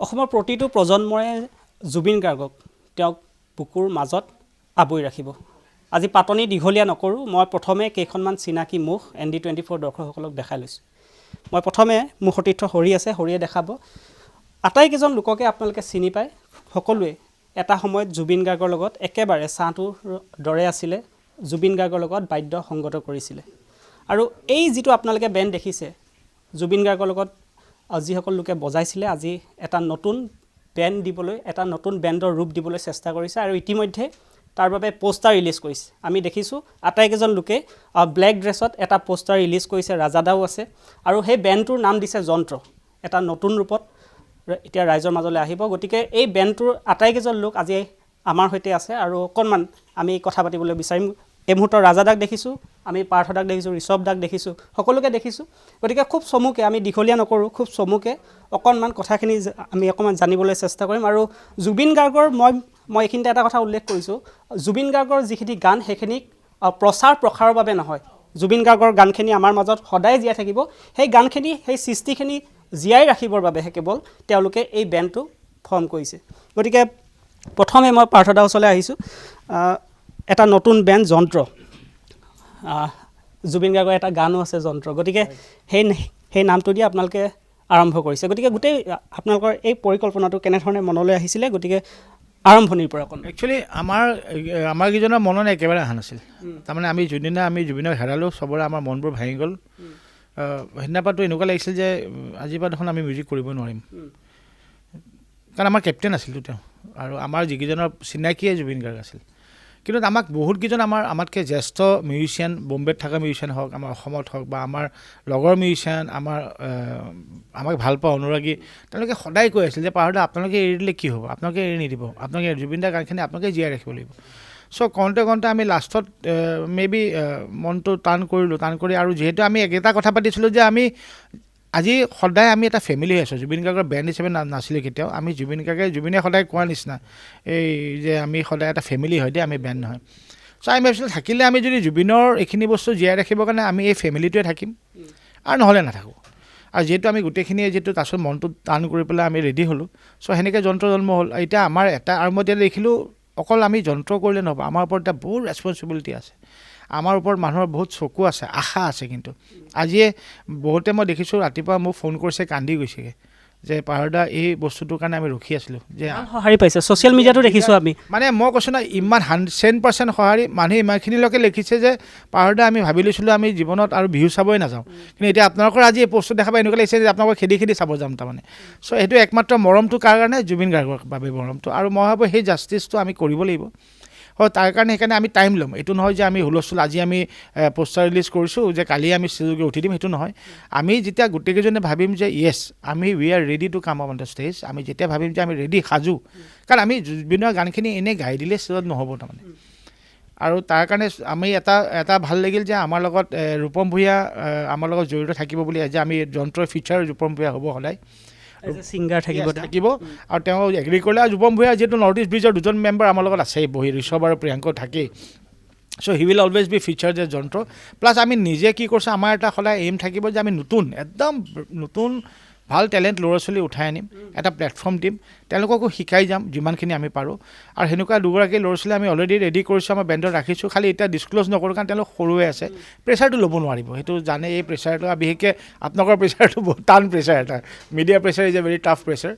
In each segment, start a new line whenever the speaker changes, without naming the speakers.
অসমৰ প্ৰতিটো প্ৰজন্মৰে জুবিন গাৰ্গক তেওঁক বুকুৰ মাজত আবৰি ৰাখিব। আজি পাতনি দীঘলীয়া নকৰোঁ, মই প্ৰথমে কেইখনমান চিনাকি মুখ ND24 দৰ্শকসকলক দেখাই লৈছোঁ। মই প্ৰথমে মোৰ সতীৰ্থ হৰি আছে, হৰিয়ে দেখাব। আটাইকেইজন লোককে আপোনালোকে চিনি পায়। সকলোৱে এটা সময়ত জুবিন গাৰ্গৰ লগত একেবাৰে ছাঁটোৰ দৰে আছিলে, জুবিন গাৰ্গৰ লগত বাদ্য সংগত কৰিছিলে। আৰু এই যিটো আপোনালোকে বেণ্ড দেখিছে, জুবিন গাৰ্গৰ লগত যিসকল লোকে বজাইছিলে, আজি এটা নতুন বেণ্ড দিবলৈ, এটা নতুন বেণ্ডৰ ৰূপ দিবলৈ চেষ্টা কৰিছে আৰু ইতিমধ্যে তাৰ বাবে পোষ্টাৰ ৰিলিজ কৰিছে। আমি দেখিছোঁ আটাইকেইজন লোকে ব্লেক ড্ৰেছত এটা পোষ্টাৰ ৰিলিজ কৰিছে, ৰাজাদাও আছে আৰু সেই বেণ্ডটোৰ নাম দিছে যন্ত্ৰ। এটা নতুন ৰূপত এতিয়া ৰাইজৰ মাজলৈ আহিব। গতিকে এই বেণ্ডটোৰ আটাইকেইজন লোক আজি আমাৰ সৈতে আছে আৰু অকণমান আমি কথা পাতিবলৈ বিচাৰিম। এই মুহূৰ্তত ৰাজাদাক দেখিছোঁ, আমি পাৰ্থদাক দেখিছোঁ, ঋষভ দাক দেখিছোঁ, সকলোকে দেখিছোঁ। গতিকে খুব চমুকে, আমি দীঘলীয়া নকৰোঁ, খুব চমুকে অকণমান কথাখিনি আমি অকণমান জানিবলৈ চেষ্টা কৰিম। আৰু জুবিন গাৰ্গৰ মই এইখিনিতে এটা কথা উল্লেখ কৰিছোঁ, জুবিন গাৰ্গৰ যিখিনি গান সেইখিনিক প্ৰচাৰ প্ৰসাৰৰ বাবে নহয়। জুবিন গাৰ্গৰ গানখিনি আমাৰ মাজত সদায় জীয়াই থাকিব। সেই গানখিনি, সেই সৃষ্টিখিনি জীয়াই ৰাখিবৰ বাবেহে কেৱল তেওঁলোকে এই বেণ্ডটো ফৰ্ম কৰিছে। গতিকে প্ৰথমে মই পাৰ্থদাৰ ওচৰলৈ আহিছোঁ। এটা নতুন বেণ্ড যন্ত্ৰ, জুবিন গাৰ্গৰ এটা গানো আছে যন্ত্ৰ। গতিকে সেই নামটো দি আপোনালোকে আৰম্ভ কৰিছে। গতিকে গোটেই আপোনালোকৰ এই পৰিকল্পনাটো কেনেধৰণে মনলৈ আহিছিলে, গতিকে আৰম্ভণিৰ পৰা অকণ।
একচুৱেলি আমাৰ কেইজনৰ মনত একেবাৰে অহা নাছিল। তাৰমানে আমি যোনদিনা জুবিনক হেৰালোঁ, চবৰে আমাৰ মনবোৰ ভাঙি গ'ল। সেইদিনাপৰাটো এনেকুৱা লাগিছিল যে আজিৰ পৰা দেখোন আমি মিউজিক কৰিব নোৱাৰিম, কাৰণ আমাৰ কেপ্টেইন আছিলতো তেওঁ, আৰু আমাৰ যিকেইজনৰ চিনাকিয়ে জুবিন গাৰ্গ আছিল। কিন্তু আমাক বহুতকেইজন আমাতকৈ জ্যেষ্ঠ মিউজিচিয়ান, বম্বেত থকা মিউজিচিয়ান হওক, আমাৰ অসমত হওক, বা আমাৰ লগৰ মিউজিচিয়ান, আমাক ভাল পোৱা অনুৰাগী, তেওঁলোকে সদায় কৈ আছিল যে পাৰ্থদা আপোনালোকে এৰি দিলে কি হ'ব, আপোনালোকে এৰি নিদিব, আপোনালোকে জুবিন দাৰ গানখিনি আপোনালোকে জীয়াই ৰাখিব লাগিব। চ' কওঁতে আমি লাষ্টত মেবি মনটো টান কৰিলোঁ, টান কৰি, আৰু যিহেতু আমি একেটা কথা পাতিছিলোঁ যে আমি আজি সদায় আমি এটা ফেমিলি হৈ আছোঁ। জুবিন গাৰ্গৰ বেণ্ড হিচাপে নাছিলোঁ কেতিয়াও। আমি জুবিনে সদায় কোৱাৰ নিচিনা এই যে আমি সদায় এটা ফেমিলি হয় দেই, আমি বেণ্ড নহয়। চ' আমি ভাবিছিলোঁ থাকিলে আমি যদি জুবিনৰ এইখিনি বস্তু জীয়াই ৰাখিবৰ কাৰণে আমি এই ফেমিলিটোৱে থাকিম, আৰু নহ'লে নাথাকোঁ। আৰু যিহেতু আমি গোটেইখিনিয়ে যিহেতু তাৰপিছত মনটো টান কৰি পেলাই আমি ৰেডি হ'লোঁ। চ' সেনেকৈ যন্ত্ৰ জন্ম হ'ল। এতিয়া আমাৰ এটা, আৰু মই এতিয়া দেখিলোঁ অকল আমি যন্ত্ৰ কৰিলে নহ'ব, আমাৰ ওপৰত এটা বহুত ৰেচপনচিবিলিটি আছে। আমাৰ ওপৰত মানুহৰ বহুত চকু আছে, আশা আছে। কিন্তু আজিয়ে বহুতে মই দেখিছোঁ ৰাতিপুৱা মোক ফোন কৰিছে, কান্দি গৈছেগৈ যে পাৰ্থদা এই বস্তুটোৰ কাৰণে আমি ৰখি আছিলোঁ, যে
সঁহাৰি পাইছে। ছ'চিয়েল মিডিয়াতো দেখিছোঁ আমি,
মানে মই কৈছোঁ না, ইমান 100% সঁহাৰি। মানুহে ইমানখিনিলৈকে লিখিছে যে পাৰ্থদা আমি ভাবি লৈছিলোঁ আমি জীৱনত আৰু বিহু চাবই নাযাওঁ, কিন্তু এতিয়া আপোনালোকৰ আজি এই পোষ্টটো দেখা পাই এনেকুৱা লাগিছে যে আপোনালোকৰ খেদি চাব যাম তাৰমানে। চ' সেইটো একমাত্ৰ মৰমটো কাৰ কাৰণে? জুবিন গাৰ্গৰ বাবে মৰমটো। আৰু মই ভাবোঁ সেই জাষ্টিছটো আমি কৰিব লাগিব। হয়, তাৰ কাৰণে সেইকাৰণে আমি টাইম ল'ম। এইটো নহয় যে আমি হুলস্থুল আজি আমি পোষ্টাৰ ৰিলিজ কৰিছোঁ যে কালি আমি ষ্টেজলৈ উঠি দিম, সেইটো নহয়। আমি যেতিয়া গোটেইকেইজনে ভাবিম যে yes we are ready to come on the stage, আমি যেতিয়া ভাবিম যে আমি ৰেডি, সাজু, কাৰণ আমি জুবিনৰ গানখিনি এনেই গাই দিলে ষ্টেজত নহ'ব তাৰমানে। আৰু তাৰ কাৰণে আমি এটা ভাল লাগিল যে আমাৰ লগত ৰূপম ভূঞা আমাৰ লগত জড়িত থাকিব বুলি, যে আমি যন্ত্ৰৰ ফিচাৰ ৰূপম ভূঞা হ'ব সদায়,
ছিংগাৰ থাকিব।
আৰু তেওঁ এগ্ৰী কৰিলে। আৰু যুৱম ভূঞা যিহেতু নৰ্থ ইষ্ট ব্ৰিজৰ দুজন মেম্বাৰ আমাৰ লগত আছেই, বহি ঋষভ আৰু প্ৰিয়াংক থাকেই। So' he will always be feature যে যন্ত্ৰ। প্লাছ আমি নিজে কি কৰিছোঁ, আমাৰ এটা সদায় এইম থাকিব যে আমি একদম নতুন ভাল টেলেণ্ট ল'ৰা ছোৱালী উঠাই আনিম, এটা প্লেটফৰ্ম দিম, তেওঁলোককো শিকাই যাম যিমানখিনি আমি পাৰোঁ। আৰু সেনেকুৱা দুগৰাকী ল'ৰা ছোৱালী আমি অলৰেডি ৰেডি কৰিছোঁ, আমাৰ বেণ্ডত ৰাখিছোঁ। খালি এতিয়া ডিছক্ল'জ নকৰোঁ, কাৰণ তেওঁলোক সৰুৱে আছে, প্ৰেছাৰটো ল'ব নোৱাৰিব। সেইটো জানে, এই প্ৰেছাৰটো বিশেষকৈ আপোনালোকৰ প্ৰেছাৰটো বহুত টান প্ৰেছাৰ এটা, media pressure is a very tough pressure.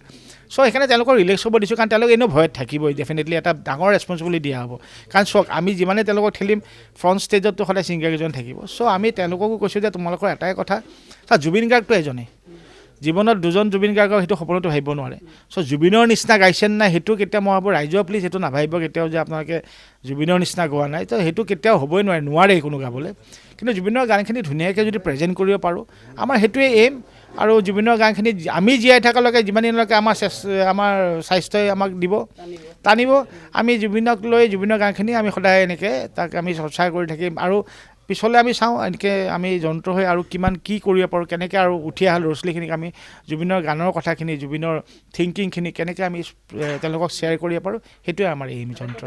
So' সেইকাৰণে তেওঁলোকক ৰিলেক্স হ'ব দিছোঁ, কাৰণ তেওঁলোক এনেও ভয়ত থাকিবই। ডেফিনেটলি এটা ডাঙৰ ৰেচপনচিবিলিটি দিয়া হ'ব, কাৰণ চাওক আমি যিমানে তেওঁলোকক ঠেলিম, ফ্ৰণ্ট ষ্টেজততো সদায় ছিংগাৰকেইজন থাকিব। চ' আমি তেওঁলোককো কৈছোঁ যে তোমালোকৰ এটাই কথা, জুবিন গাৰ্গটো এজনেই, জীৱনত দুজন জুবিন গাৰ্গৰ সেইটো সপোনতো ভাবিব নোৱাৰে। চ' জুবিনৰ নিচিনা গাইছে নাই সেইটো কেতিয়াও মই ভাবোঁ ৰাইজৰ প্লিজ সেইটো নাভাবিব কেতিয়াও যে আপোনালোকে জুবিনৰ নিচিনা গোৱা নাই। তো সেইটো কেতিয়াও হ'বই নোৱাৰে কোনো গাবলৈ। কিন্তু জুবিনৰ গানখিনি ধুনীয়াকৈ যদি প্ৰেজেণ্ট কৰিব পাৰোঁ, আমাৰ সেইটোৱে এইম। আৰু জুবিনৰ গানখিনি আমি জীয়াই থকালৈকে, যিমান দিনলৈকে আমাৰ স্বাস্থ্যই আমাক টানিব, আমি জুবিনক লৈ জুবিনৰ গানখিনি আমি সদায় এনেকৈ তাক আমি চৰ্চা কৰি থাকিম। আৰু পিছলৈ আমি চাওঁ এনেকৈ আমি যন্ত্ৰ হৈ আৰু কিমান কি কৰিব পাৰোঁ, কেনেকৈ আৰু উঠি অহা ল'ৰা ছোৱালীখিনিক আমি জুবিনৰ গানৰ কথাখিনি, জুবিনৰ থিংকিংখিনি কেনেকৈ আমি তেওঁলোকক শ্বেয়াৰ কৰিব পাৰোঁ, সেইটোৱে আমাৰ এই যন্ত্ৰ।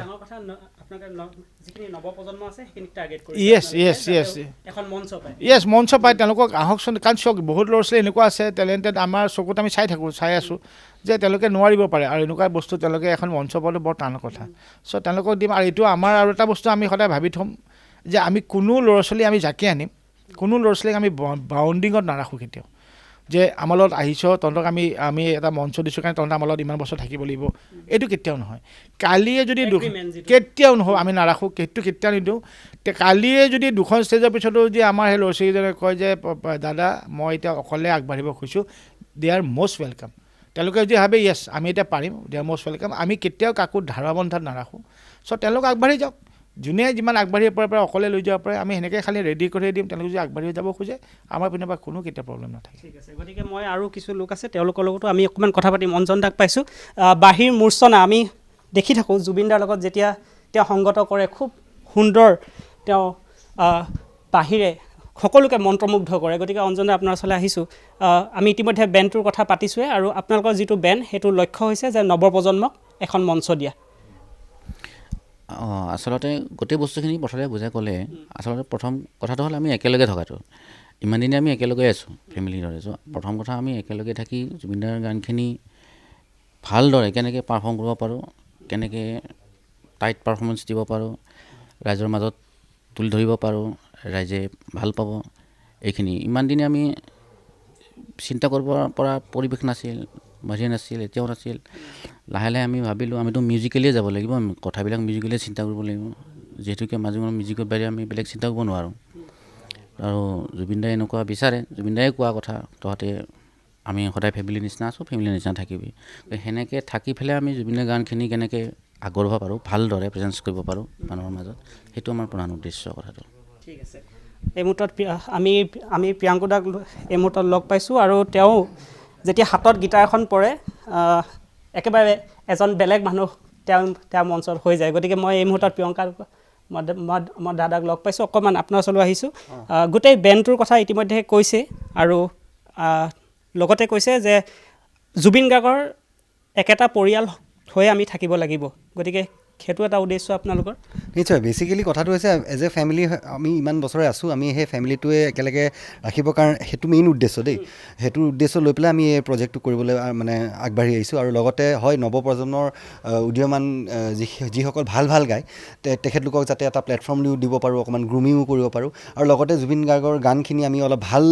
য়েছ, মঞ্চ পায়, তেওঁলোকক আহকচোন, কাৰণ চাওক বহুত ল'ৰা ছোৱালী এনেকুৱা আছে টেলেণ্টেড, আমাৰ চকুত আমি চাই আছোঁ যে তেওঁলোকে নোৱাৰিব পাৰে, আৰু এনেকুৱা বস্তু তেওঁলোকে এখন মঞ্চ পোৱাটো বৰ টান কথা। চ' তেওঁলোকক দিম। আৰু এইটো আমাৰ আৰু এটা বস্তু আমি সদায় ভাবি থ'ম যে আমি কোনো ল'ৰা ছোৱালী আমি জাকে আনিম, কোনো ল'ৰা ছোৱালীক আমি বাউণ্ডিঙত নাৰাখোঁ কেতিয়াও, যে আমাৰ লগত আহিছ তহঁতক আমি এটা মঞ্চ দিছোঁ কাৰণে তহঁতে আমাৰ লগত ইমান বছৰ থাকিব লাগিব, এইটো কেতিয়াও নহয়। কালিয়ে যদি কেতিয়াও নহয়, আমি নাৰাখোঁ, সেইটো কেতিয়াও নিদিওঁ। কালিয়ে যদি দুখন ষ্টেজৰ পিছতো যদি আমাৰ সেই ল'ৰা ছোৱালীজনে কয় যে দাদা মই এতিয়া অকলে আগবাঢ়িব খুজিছোঁ, দে আৰ মষ্ট ৱেলকাম। তেওঁলোকে যদি ভাবে য়েছ আমি এতিয়া পাৰিম, দে আৰ মষ্ট ৱেলকাম। আমি কেতিয়াও কাকো ধাৰাবন্ধাত নাৰাখোঁ। চ' তেওঁলোক আগবাঢ়ি যাওক, যোনে যিমান আগবাঢ়িব পাৰে অকলে লৈ যাব পাৰে, আমি সেনেকৈ খালি ৰেডি কৰি দিম। তেওঁলোকে যদি আগবাঢ়ি যাব খোজে আমাৰ পিনৰ পৰা কোনো কেতিয়া প্ৰব্লেম নাথাকে।
ঠিক আছে, গতিকে মই আৰু কিছু লোক আছে তেওঁলোকৰ লগতো আমি অকণমান কথা পাতিম। অঞ্জন দাক পাইছোঁ, বাঁহীৰ মূৰ্ছনা আমি দেখি থাকোঁ জুবিনদাৰ লগত যেতিয়া তেওঁ সংগত কৰে, খুব সুন্দৰ তেওঁ বাঁহীৰে সকলোকে মন্ত্ৰমুগ্ধ কৰে। গতিকে অঞ্জন দা আপোনাৰ ওচৰলৈ আহিছোঁ। আমি ইতিমধ্যে বেণ্ডটোৰ কথা পাতিছোঁৱে, আৰু আপোনালোকৰ যিটো বেণ্ড সেইটোৰ লক্ষ্য হৈছে যে নৱপ্ৰজন্মক এখন মঞ্চ দিয়া।
আচলতে গোটেই বস্তুখিনি প্ৰথমতে বুজাই ক'লে। আচলতে প্ৰথম কথাটো হ'ল আমি একেলগে থকাটো। ইমান দিনে আমি একেলগে আছোঁ ফেমিলিৰ দৰে। চ' প্ৰথম কথা আমি একেলগে থাকি জুবিনদাৰ গানখিনি ভালদৰে কেনেকৈ পাৰফৰ্ম কৰিব পাৰোঁ, কেনেকৈ টাইট পাৰফৰ্মেঞ্চ দিব পাৰোঁ, ৰাইজৰ মাজত তুলি ধৰিব পাৰোঁ, ৰাইজে ভাল পাব, এইখিনি ইমান দিনে আমি চিন্তা কৰিব পৰা পৰিৱেশ নাছিল, বাহিৰ নাছিল, এতিয়াও নাছিল। লাহে লাহে আমি ভাবিলোঁ আমিতো মিউজিকেলিয়ে যাব লাগিব, আমি কথাবিলাক মিউজিকেলিয়ে চিন্তা কৰিব লাগিব, যিহেতুকে মাজে মাজে মিউজিকৰ বাহিৰে আমি বেলেগ চিন্তা কৰিব নোৱাৰোঁ। আৰু জুবিনদাই এনেকুৱা বিচাৰে, জুবিনদাই কোৱা কথা তহঁতে আমি সদায় ফেমিলিৰ নিচিনা আছোঁ, ফেমিলিৰ নিচিনা থাকিবি। সেনেকৈ থাকি পেলাই আমি জুবিনৰ গানখিনি কেনেকৈ আগবঢ়াব পাৰোঁ, ভালদৰে প্ৰেজেঞ্চ কৰিব পাৰোঁ মানুহৰ মাজত, সেইটো আমাৰ প্ৰধান উদ্দেশ্য কথাটো।
ঠিক আছে, এই মুহূৰ্তত আমি প্ৰিয়াংকু দাক এই মুহূৰ্তত লগ পাইছোঁ, আৰু তেওঁ যেতিয়া হাতত গীটাৰ এখন পৰে একেবাৰে এজন বেলেগ মানুহ তেওঁ মঞ্চত হৈ যায়। গতিকে মই এই মুহূৰ্তত প্ৰিয়ংকা মই দাদাক লগ পাইছোঁ, অকণমান আপোনাৰ ওচৰলৈ আহিছোঁ। গোটেই বেণ্ডটোৰ কথা ইতিমধ্যে কৈছে, আৰু লগতে কৈছে যে জুবিন গাৰ্গৰ একেটা পৰিয়াল হৈ আমি থাকিব লাগিব। গতিকে সেইটো এটা উদ্দেশ্য আপোনালোকৰ?
নিশ্চয়, বেচিকেলি কথাটো হৈছে এজ এ ফেমিলি আমি ইমান বছৰে আছোঁ, আমি সেই ফেমিলিটোৱে একেলগে ৰাখিবৰ কাৰণে সেইটো মেইন উদ্দেশ্য দেই। সেইটো উদ্দেশ্য লৈ পেলাই আমি এই প্ৰজেক্টটো কৰিবলৈ মানে আগবাঢ়ি আহিছোঁ। আৰু লগতে হয় নৱপ্ৰজন্মৰ উদীয়মান যিসকল ভাল গায় তেখেতলোকক যাতে এটা প্লেটফৰ্ম দিব পাৰোঁ, অকণমান গ্ৰুমিঙো কৰিব পাৰোঁ, আৰু লগতে জুবিন গাৰ্গৰ গানখিনি আমি অলপ ভাল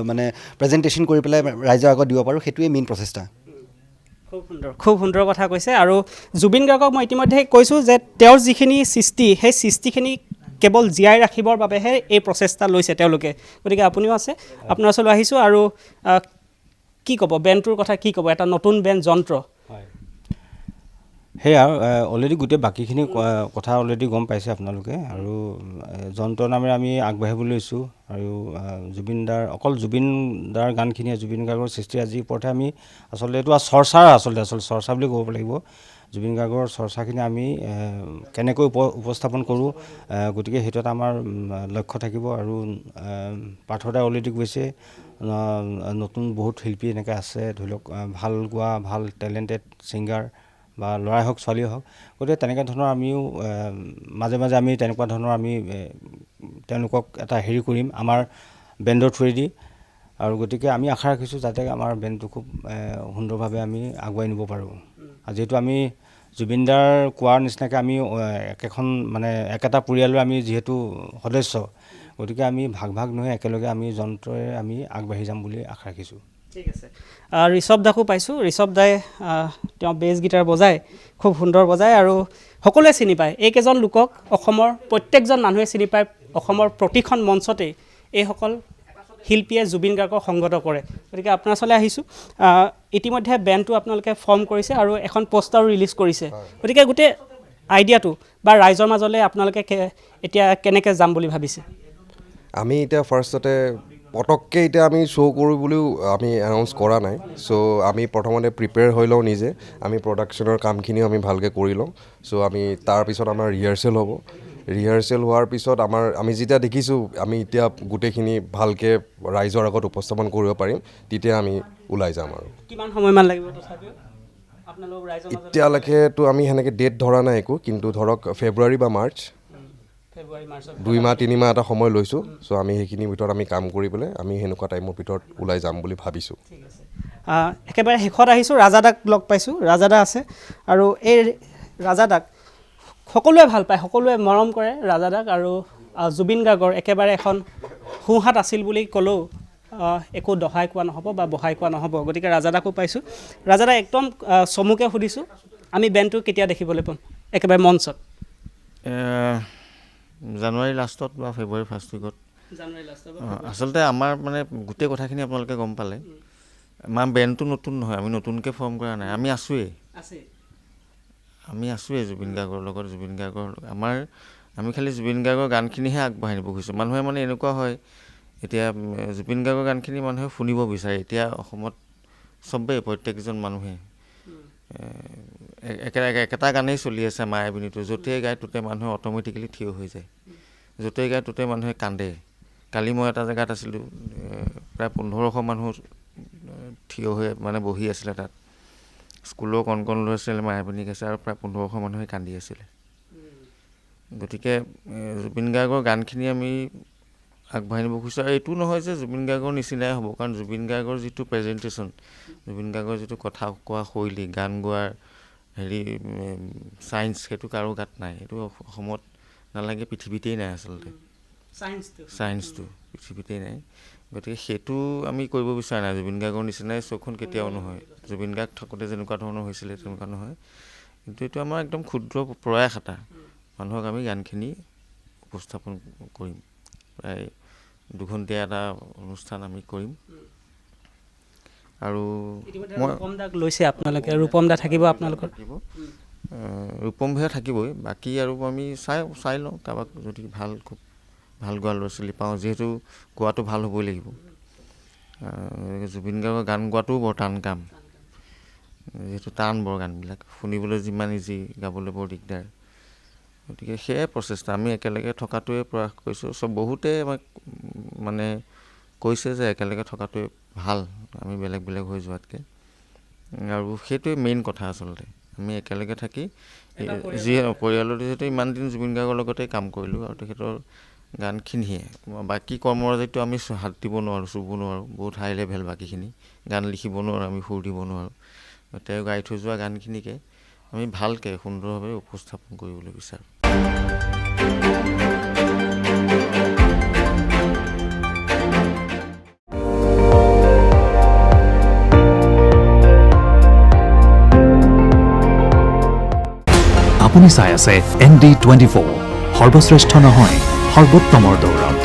মানে প্ৰেজেণ্টেশ্যন কৰি পেলাই ৰাইজৰ আগত দিব পাৰোঁ, সেইটোৱে মেইন প্ৰচেষ্টা।
খুব সুন্দৰ কথা কৈছে। আৰু জুবিন গাৰ্গক মই ইতিমধ্যে কৈছোঁ যে তেওঁৰ যিখিনি সৃষ্টি, সেই সৃষ্টিখিনি কেৱল জীয়াই ৰাখিবৰ বাবেহে এই প্ৰচেষ্টা লৈছে তেওঁলোকে। গতিকে আপুনিও আছে, আপোনাৰ ওচৰলৈ আহিছোঁ। আৰু কি ক'ব বেণ্ডটোৰ কথা, কি ক'ব? এটা নতুন বেণ্ড যন্ত্ৰ।
হয়, সেয়া অলৰেডি গোটেই বাকীখিনি কথা অলৰেডি গম পাইছে আপোনালোকে। আৰু যন্ত্ৰ নামেৰে আমি আগবাঢ়িবলৈ লৈছোঁ, আৰু অকল জুবিনদাৰ গানখিনিয়ে, জুবিন গাৰ্গৰ সৃষ্টিৰাজিৰ ওপৰতহে আমি আচলতে এইটো আচলতে চৰ্চা বুলি ক'ব লাগিব। জুবিন গাৰ্গৰ চৰ্চাখিনি আমি কেনেকৈ উপস্থাপন কৰোঁ, গতিকে সেইটো এটা আমাৰ লক্ষ্য থাকিব। আৰু পাৰ্থদাই অলৰেডি কৈছে নতুন বহুত শিল্পী এনেকৈ আছে, ধৰি লওক ভাল গোৱা, ভাল টেলেণ্টেড ছিংগাৰ, বা ল'ৰাই হওক ছোৱালীয়ে হওক। গতিকে তেনেকুৱা ধৰণৰ আমিও মাজে মাজে আমি তেনেকুৱা ধৰণৰ আমি তেওঁলোকক এটা হেৰি কৰিম আমাৰ বেণ্ডৰ থ্ৰুৱেদি। আৰু গতিকে আমি আশা ৰাখিছোঁ যাতে আমাৰ বেণ্ডটো খুব সুন্দৰভাৱে আমি আগুৱাই নিব পাৰোঁ। আৰু যিহেতু আমি জুবিনদাৰ কোৱাৰ নিচিনাকৈ আমি একেটা পৰিয়ালৰ আমি যিহেতু সদস্য, গতিকে আমি ভাগ নহয়, একেলগে আমি যন্ত্ৰৰে আমি আগবাঢ়ি যাম বুলি আশা ৰাখিছোঁ।
ঠিক আছে, ঋষভ দাকো পাইছোঁ। ঋষভ দাই তেওঁ বেছ গীটাৰ বজায়, খুব সুন্দৰ বজায়, আৰু সকলোৱে চিনি পায়। এইকেইজন লোকক অসমৰ প্ৰত্যেকজন মানুহে চিনি পায়। অসমৰ প্ৰতিখন মঞ্চতেই এইসকল শিল্পীয়ে জুবিন গাৰ্গক সংগত কৰে। গতিকে আপোনাৰ ওচৰলৈ আহিছোঁ। ইতিমধ্যে বেণ্ডটো আপোনালোকে ফৰ্ম কৰিছে আৰু এখন পোষ্টাৰো ৰিলিজ কৰিছে। গতিকে গোটেই আইডিয়াটো বা ৰাইজৰ মাজলৈ আপোনালোকে এতিয়া কেনেকৈ যাম বুলি ভাবিছে?
আমি এতিয়া ফাৰ্ষ্টতে পটককৈ এতিয়া আমি শ্ব' কৰোঁ বুলিও আমি এনাউন্স কৰা নাই। চ' আমি প্ৰথমতে প্ৰিপেয়াৰ হৈ লওঁ নিজে, আমি প্ৰডাকশ্যনৰ কামখিনিও আমি ভালকৈ কৰি লওঁ। চ' আমি তাৰপিছত আমাৰ ৰিহাৰ্চেল হ'ব, ৰিহাৰ্চেল হোৱাৰ পিছত আমি যেতিয়া দেখিছোঁ আমি এতিয়া গোটেইখিনি ভালকৈ ৰাইজৰ আগত উপস্থাপন কৰিব পাৰিম, তেতিয়া আমি ওলাই যাম আৰু।
কিমান সময়মান লাগিব তথাপিও আপোনালোক ৰাইজৰ মাজত?
এতিয়ালৈকেতো আমি সেনেকৈ ডেট ধৰা নাই একো, কিন্তু ধৰক ফেব্ৰুৱাৰী বা মাৰ্চ,
ফেব্ৰুৱাৰী মাৰ্চত
2 মাহ 3 মাহ এটা সময় লৈছোঁ। চ' আমি সেইখিনিৰ ভিতৰত আমি কাম কৰি পেলাই আমি সেনেকুৱা টাইমৰ ভিতৰত ওলাই যাম বুলি ভাবিছোঁ।
ঠিক আছে। একেবাৰে শেষত আহিছোঁ, ৰাজাদাক লগ পাইছোঁ। ৰাজাদা আছে আৰু এই ৰাজাদাক সকলোৱে ভাল পায়, সকলোৱে মৰম কৰে ৰাজাদাক। আৰু জুবিন গাৰ্গৰ একেবাৰে এখন সোঁহাত আছিল বুলি ক'লেও একো দহাই কোৱা নহ'ব বা বহাই কোৱা নহ'ব। গতিকে ৰাজাদাকো পাইছোঁ। ৰাজাদা একদম চমুকৈ সুধিছোঁ, আমি বেণ্ডটো কেতিয়া দেখিবলৈ পাম একেবাৰে মঞ্চত?
জানুৱাৰী লাষ্টত বা ফেব্ৰুৱাৰী ফাৰ্ষ্ট উইকত।
জানুৱাৰী লাষ্টত।
আচলতে আমাৰ মানে গোটেই কথাখিনি আপোনালোকে গম পালে। আমাৰ বেণ্ডটো নতুন নহয়, আমি নতুনকৈ ফৰ্ম কৰা নাই, আমি আছোঁৱেই। জুবিন গাৰ্গৰ লগত, আমি খালি জুবিন গাৰ্গৰ গানখিনিহে আগবঢ়াই নিব খুজিছোঁ। মানুহে মানে এনেকুৱা হয়, এতিয়া জুবিন গাৰ্গৰ গানখিনি মানুহে শুনিব বিচাৰে। এতিয়া অসমত চবেই, প্ৰত্যেকজন মানুহে একেটা গানেই চলি আছে, মায়াবিনীটো। য'তেই গায় ত'তে মানুহে অট'মেটিকেলি থিয় হৈ যায়, য'তেই গায় ত'তে মানুহে কান্দে। কালি মই এটা জেগাত আছিলোঁ, প্ৰায় 1500 মানুহ থিয় হৈ মানে বহি আছিলে তাত। স্কুলৰ কণ ল'ৰা ছোৱালীয়ে মায়াবিনী গাইছে আৰু প্ৰায় 1500 মানুহে কান্দি আছিলে। গতিকে জুবিন গাৰ্গৰ গানখিনি আমি আগবঢ়াই নিব খুজিছোঁ। আৰু এইটো নহয় যে জুবিন গাৰ্গৰ নিচিনাই হ'ব, কাৰণ জুবিন গাৰ্গৰ যিটো প্ৰেজেণ্টেশ্যন, জুবিন গাৰ্গৰ যিটো কথা কোৱা শৈলী, গান গোৱাৰ চায়েন্স, সেইটো কাৰো গাত নাই। সেইটো অসমত নালাগে, পৃথিৱীতেই নাই আচলতে। চায়েন্সটো পৃথিৱীতেই নাই। গতিকে সেইটো আমি কৰিব বিচৰা নাই। জুবিন গাৰ্গৰ নিচিনাই চৌখন কেতিয়াও নহয়। জুবিন গাৰ্গ থাকোঁতে যেনেকুৱা ধৰণৰ হৈছিলে তেনেকুৱা নহয়। কিন্তু এইটো আমাৰ একদম ক্ষুদ্ৰ প্ৰয়াস এটা, মানুহক আমি গানখিনি উপস্থাপন কৰিম। প্ৰায় 2 ঘণ্টীয়া এটা অনুষ্ঠান আমি কৰিম। আৰু
ৰূপম দাক লৈছে আপোনালোকে, ৰূপম দা থাকিব আপোনালোকৰ?
ৰূপম ভূঞা থাকিবই। বাকী আৰু আমি চাই লওঁ, কাৰোবাক যদি খুব ভাল গোৱা ল'ৰা ছোৱালী পাওঁ, যিহেতু গোৱাটো ভাল হ'বই লাগিব। জুবিন গাৰ্গৰ গান গোৱাটোও বৰ টান কাম, যিহেতু টান বৰ গানবিলাক, শুনিবলৈ যিমান ইজি, গাবলৈ বৰ দিগদাৰ। গতিকে সেয়াই প্ৰচেষ্টা, আমি একেলগে থকাটোৱে প্ৰয়াস কৰিছোঁ। বহুতে আমাক মানে কৈছে যে একেলগে থকাটোৱে ভাল, আমি বেলেগ বেলেগ হৈ যোৱাতকৈ। আৰু সেইটোৱে মেইন কথা আচলতে, আমি একেলগে থাকি যি পৰিয়ালৰ যিহেতু ইমান দিন জুবিন গাৰ্গৰ লগতে কাম কৰিলোঁ, আৰু তেখেতৰ গানখিনিয়ে, বাকী কৰ্মৰাজিতো আমি হাত দিব নোৱাৰোঁ, চুব নোৱাৰোঁ, বহুত হাই লেভেল বাকীখিনি। গান লিখিব নোৱাৰোঁ, আমি সুৰ দিব নোৱাৰোঁ। তেওঁ গাই থৈ যোৱা গানখিনিকে আমি ভালকৈ সুন্দৰভাৱে উপস্থাপন কৰিবলৈ বিচাৰোঁ।
আপুনি চাই আছে ND24, সৰ্বশ্ৰেষ্ঠ নহয়, সৰ্বোত্তমৰ দৌৰত।